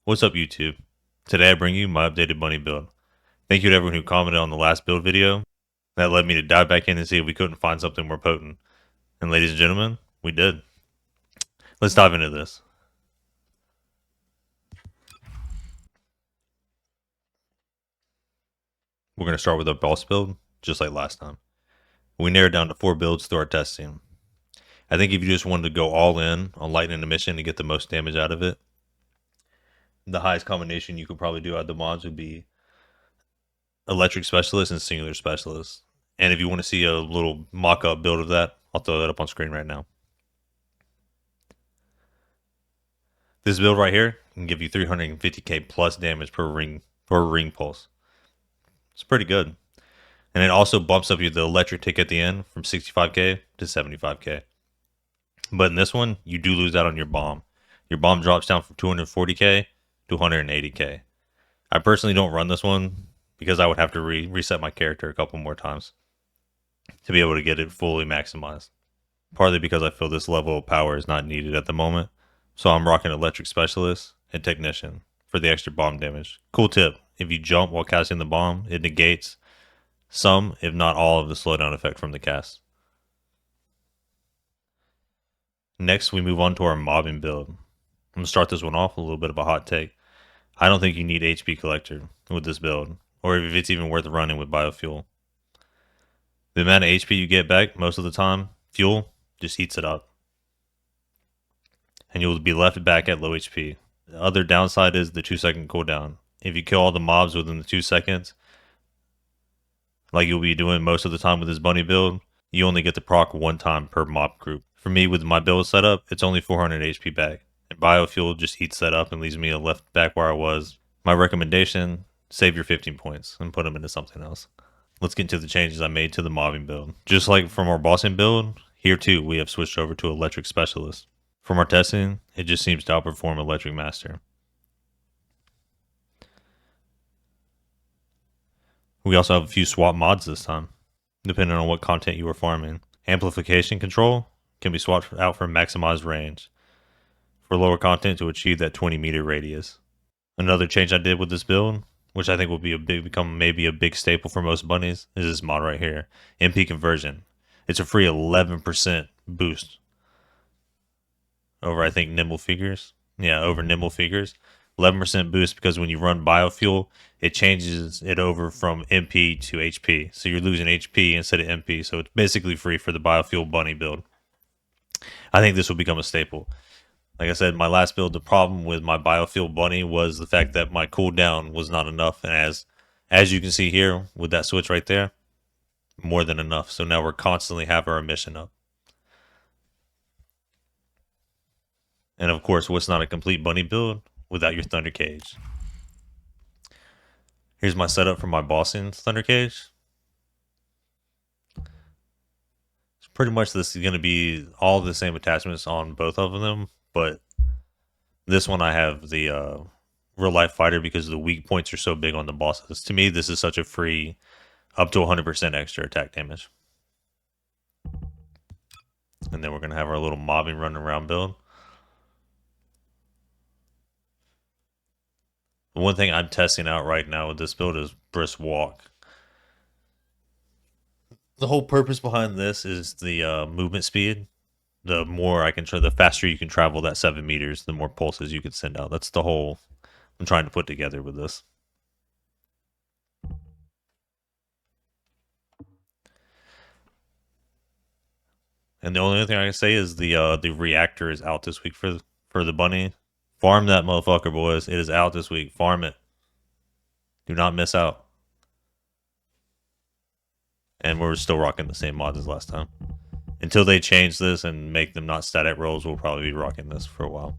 What's up, YouTube? Today I bring you my updated bunny build. Thank you to everyone who commented on the last build video. That led me to dive back in and see if we couldn't find something more potent. And ladies and gentlemen, we did. Let's dive into this. We're going to start with our boss build, just like last time. We narrowed down to 4 builds through our testing. I think if you just wanted to go all in on lightning emission to get the most damage out of it, the highest combination you could probably do out of the mods would be electric specialist and singular specialist. And if you want to see a little mock-up build of that, I'll throw that up on screen right now. This build right here can give you 350k plus damage per ring pulse. It's pretty good. And it also bumps up the electric tick at the end from 65k to 75k. But in this one, you do lose out on your bomb. Your bomb drops down from 240k to 180k. I personally don't run this one because I would have to reset my character a couple more times to be able to get it fully maximized. Partly because I feel this level of power is not needed at the moment. So I'm rocking electric specialist and technician for the extra bomb damage. Cool tip, if you jump while casting the bomb, it negates some, if not all, of the slowdown effect from the cast. Next, we move on to our mobbing build. I'm going to start this one off with a little bit of a hot take. I don't think you need HP collector with this build, or if it's even worth running with biofuel. The amount of HP you get back most of the time, fuel just eats it up. And you'll be left back at low HP. The other downside is the 2-second cooldown. If you kill all the mobs within the 2 seconds, like you'll be doing most of the time with this bunny build, you only get the proc 1 time per mob group. For me, with my build setup, it's only 400 HP back. And biofuel just eats that up and leaves me left back where I was. My recommendation, save your 15 points and put them into something else. Let's get into the changes I made to the mobbing build. Just like from our bossing build, here too we have switched over to electric specialist. From our testing, it just seems to outperform electric master. We also have a few swap mods this time, depending on what content you are farming. Amplification control can be swapped out for maximized range for lower content to achieve that 20-meter radius. Another change I did with this build, which I think will become maybe a big staple for most bunnies, is this mod right here, MP conversion. It's a free 11% boost over, I think, nimble figures. Yeah, over nimble figures. 11% boost because when you run biofuel, it changes it over from MP to HP. So you're losing HP instead of MP. So it's basically free for the biofuel bunny build. I think this will become a staple. Like I said, my last build, the problem with my biofuel bunny was the fact that my cooldown was not enough. And as you can see here with that switch right there, more than enough. So now we're constantly have our emission up. And of course, what's not a complete bunny build without your thunder cage? Here's my setup for my bossing thunder cage. It's pretty much this is going to be all the same attachments on both of them, but this one I have the real life fighter because the weak points are so big on the bosses. To me, this is such a free up to 100% extra attack damage. And then we're going to have our little mobbing run around build. The one thing I'm testing out right now with this build is brisk walk. The whole purpose behind this is the movement speed. The more I can the faster you can travel that 7 meters, the more pulses you can send out. That's the whole I'm trying to put together with this. And the only other thing I can say is the reactor is out this week for the bunny. Farm that motherfucker, boys. It is out this week. Farm it. Do not miss out. And we're still rocking the same mods as last time. Until they change this and make them not static rolls, we'll probably be rocking this for a while.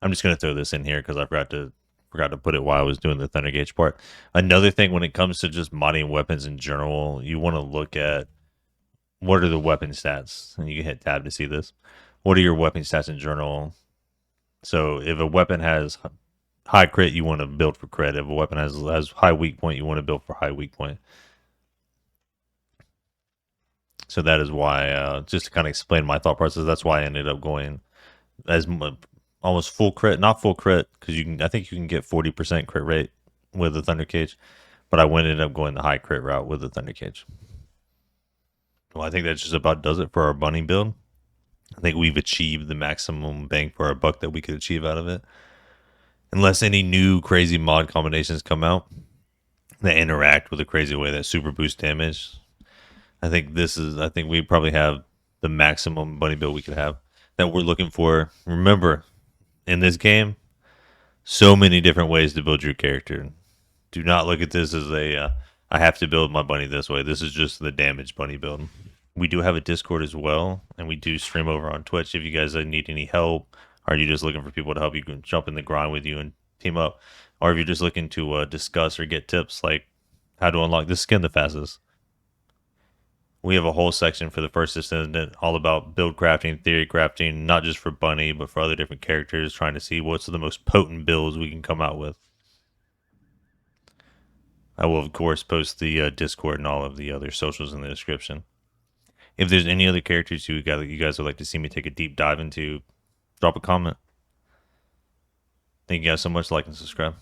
I'm just going to throw this in here because I forgot to put it while I was doing the Thunder Gauge part. Another thing when it comes to just modding weapons in general, you want to look at what are the weapon stats. And you can hit tab to see this. What are your weapon stats in general? So if a weapon has high crit, you want to build for crit. If a weapon has high weak point, you want to build for high weak point. So that is why, just to kind of explain my thought process, that's why I ended up going as almost full crit, not full crit, because you can. I think you can get 40% crit rate with the Thunder Cage, but I ended up going the high crit route with the Thunder Cage. Well, I think that just about does it for our bunny build. I think we've achieved the maximum bang for our buck that we could achieve out of it. Unless any new crazy mod combinations come out that interact with a crazy way that super boost damage. I think we probably have the maximum bunny build we could have that we're looking for. Remember, in this game, so many different ways to build your character. Do not look at this as I have to build my bunny this way. This is just the damage bunny build. We do have a Discord as well, and we do stream over on Twitch. If you guys need any help, or you just looking for people to help you jump in the grind with you and team up, or if you're just looking to discuss or get tips like how to unlock this skin the fastest, we have a whole section for the first assistant all about build crafting, theory crafting, not just for bunny but for other different characters, trying to see what's the most potent builds we can come out with. I will of course post the Discord and all of the other socials in the description. If there's any other characters you guys would like to see me take a deep dive into, drop a comment. Thank you guys so much. Like and subscribe.